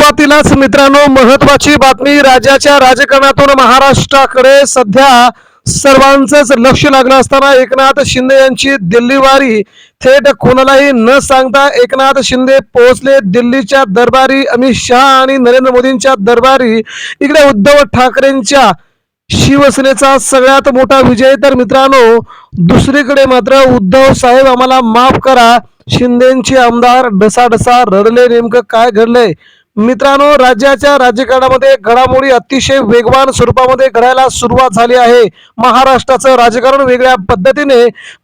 सुरुवातीलाच मित्रांनो महत्वाची बातमी राज्याच्या राजकारणातून महाराष्ट्राकडे सध्या सर्वांचंच लक्ष लागलं असताना एकनाथ शिंदे यांची दिल्लीवारी थेट कोणालाही न सांगता एकनाथ शिंदे पोहोचले दिल्लीच्या दरबारी अमित शहा आणि नरेंद्र मोदींच्या दरबारी। इकडे उद्धव ठाकरेंच्या शिवसेनेचा सगळ्यात मोठा विजय। तर मित्रांनो दुसरीकडे मात्र उद्धव साहेब आम्हाला माफ करा शिंदेचे आमदार ढसाढसा रडले। नेमकं काय घडलंय मित्रांनो? राज्याच्या राजकारणामध्ये घडामोडी अतिशय वेगवान स्वरूपामध्ये घडायला सुरुवात झाली आहे। महाराष्ट्राचं राजकारण वेगळ्या पद्धतीने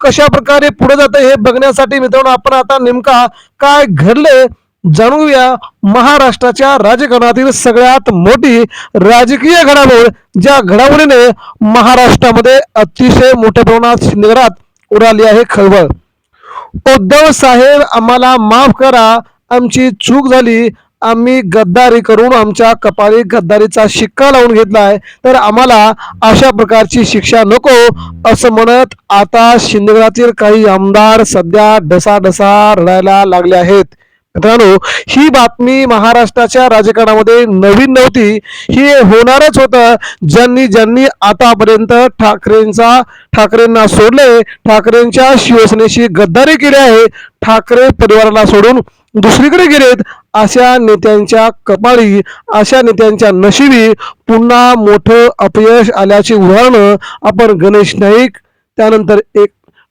कशा प्रकारे पुढे जाते हे बघण्यासाठी मित्रांनो आपण आता नेमका काय घडले जाणून घेऊया। महाराष्ट्राच्या राजकारणातील सगळ्यात मोठी राजकीय घडामोड ज्या घडामोडीने महाराष्ट्रामध्ये अतिशय मोठ्या प्रमाणात शिंदेगडात उडाली आहे खळबळ। उद्धव साहेब आम्हाला माफ करा, आमची चूक झाली, आम्ही गद्दारी करून आमच्या कपाळी गद्दारीचा शिक्का लावून घेतलाय, तर आम्हाला अशा प्रकारची शिक्षा नको असं म्हणत आता शिंदेगडातील काही आमदार सध्या ढसाढसा रडायला लागले आहेत। मित्रांनो ही बातमी महाराष्ट्राच्या राजकारणामध्ये नवीन नव्हती, ही होणारच होतं। ज्यांनी ज्यांनी आतापर्यंत ठाकरेंना सोडले, ठाकरेंच्या शिवसेनेशी गद्दारी केली आहे, ठाकरे परिवाराला सोडून दुसरीकडे गेलेत, अशा नेत्यांच्या कपाळी अशा नेत्यांच्या नशिबी पुन्हा मोठं अपयश आल्याची उदाहरणं आपण गणेश नाईक, त्यानंतर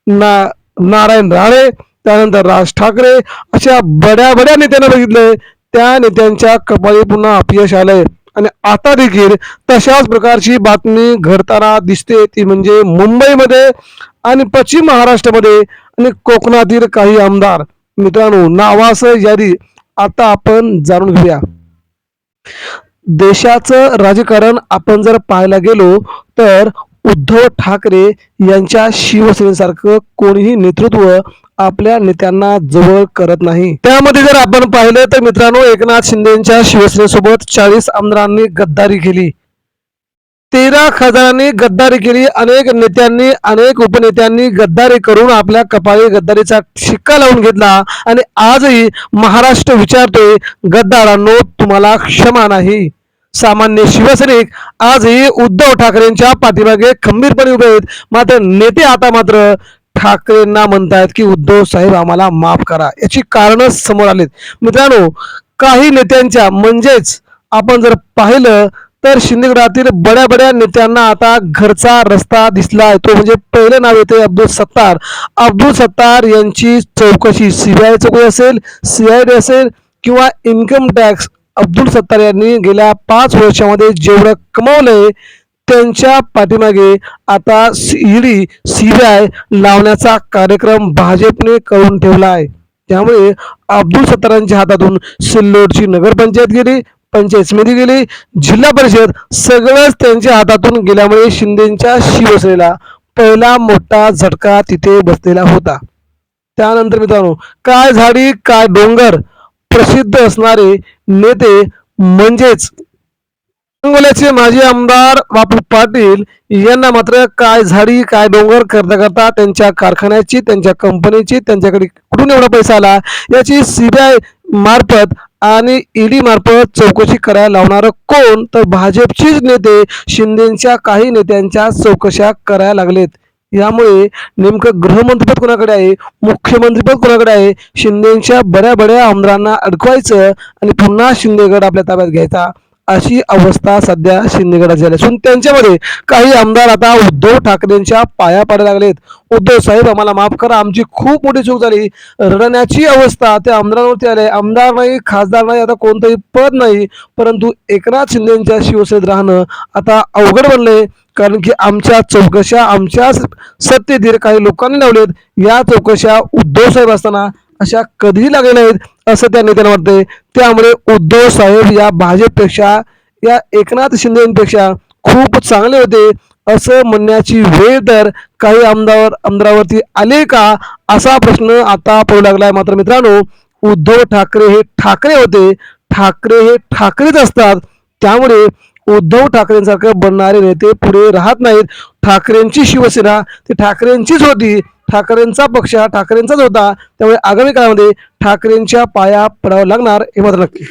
नारायण राणे, त्यानंतर राज ठाकरे अशा बड्या नेत्यांना बघितलंय। त्या नेत्यांच्या कपाळी पुन्हा अपयश आलंय आणि आता देखील तशाच प्रकारची बातमी घडताना दिसते, ती म्हणजे मुंबईमध्ये आणि पश्चिम महाराष्ट्रामध्ये आणि कोकणातील काही आमदार। मित्रांनो नावासह यादी आता आपण जाणून घेऊया। देशाचं राजकारण आपण जर पाहायला गेलो तर उद्धव ठाकरे यांच्या शिवसेनेसारखं कोणीही नेतृत्व आपल्या नेत्यांना जवळ करत नाही। त्यामध्ये जर आपण पाहिलं तर मित्रांनो एकनाथ शिंदेच्या शिवसेनेसोबत 40 आमदारांनी गद्दारी केली, 13 खासदारांनी गद्दारी केली, अनेक नेत्यांनी अनेक उपनेत्यांनी गद्दारी करून आपल्या कपाळी गद्दारीचा शिक्का लावून घेतला आणि आजही महाराष्ट्र विचारतोय गद्दारांनो तुम्हाला क्षमा नाही। सामान्य शिवसैनिक आजही उद्धव ठाकरेंच्या पाठीमागे खंबीरपणे उभे आहेत, मात्र नेते आता मात्र ठाकरेंना म्हणतायत की उद्धव साहेब आम्हाला माफ करा। याची कारणं समोर आलीत मित्रांनो। काही नेत्यांच्या म्हणजेच आपण जर पाहिलं तर शिंदेगडातील बड्या नेत्यांना आता घरचा रस्ता दिसलाय, तो म्हणजे पहिले नाव येते अब्दुल सत्तार। अब्दुल सत्तार यांची चौकशी सीबीआय चौकशी असेल, CID असेल किंवा इन्कम टॅक्स, अब्दुल सत्तार यांनी गेल्या 5 वर्षामध्ये जेवढं कमावलंय त्यांच्या पाठीमागे आता ED CBI लावण्याचा कार्यक्रम भाजपने करून ठेवला आहे। त्यामुळे अब्दुल सत्तारांच्या हातातून सिल्लोडची नगरपंचायत गेली, पंचायत समिती गेली, जिल्हा परिषद सगळंच त्यांच्या हातातून गेल्यामुळे शिंदेच्या शिवसेनेला पहिला मोठा झटका तिथे बसलेला होता। त्यानंतर मित्रांनो काय झाडी काय डोंगर प्रसिद्ध असणारे नेते म्हणजेच सांगोल्याचे माजी आमदार बापू पाटील यांना मात्र काय झाडी काय डोंगर करता करता त्यांच्या कारखान्याची, त्यांच्या कंपनीची, त्यांच्याकडे कुठून एवढा पैसा आला याची CBI मार्फत आणि ED मार्फत चौकशी करायला लावणार कोण? तर भाजपचेच नेते शिंदेच्या काही नेत्यांच्या चौकशा करायला लागलेत। यामुळे नेमकं गृहमंत्रीपद कोणाकडे आहे, मुख्यमंत्रीपद कोणाकडे आहे? शिंदेच्या बड्या आमदारांना अडकवायचं आणि पुन्हा शिंदेगड आपल्या ताब्यात घ्यायचा, अशी अवस्था सध्या शिंदेगडात झाली असून त्यांच्यामध्ये काही आमदार आता उद्धव ठाकरेंच्या पाया पडायला लागलेत। उद्धव साहेब आम्हाला माफ करा, आमची खूप मोठी चूक झाली, रडण्याची अवस्था त्या आमदारांवरती आले। आमदार नाही, खासदार नाही, आता कोणतंही पद नाही, परंतु एकनाथ शिंदेच्या शिवसेनेत राहणं आता अवघड बनलंय, कारण की आमच्या चौकशा आमच्या सत्तेधीर काही लोकांनी लावलेत। या चौकशा उद्धव साहेब असताना अशा कधीही लागले नाहीत असं त्या नेत्यांना वाटतंय। त्यामुळे उद्धव साहेब या भाजपपेक्षा या एकनाथ शिंदेपेक्षा खूप चांगले होते असं म्हणण्याची वेळ तर काही आमदारावरती आले का असा प्रश्न आता पडू लागलाय। मात्र मित्रांनो उद्धव ठाकरे हे ठाकरे होते, ठाकरे हे ठाकरेच असतात, त्यामुळे उद्धव ठाकरेंसारखं बनणारे नेते पुढे राहत नाहीत। ठाकरेंची शिवसेना ती ठाकरेंचीच होती, ठाकरेंचा पक्ष हा ठाकरेंचाच होता, त्यामुळे आगामी काळामध्ये ठाकरेंच्या पाया पडावं लागणार हे मात्र नक्की।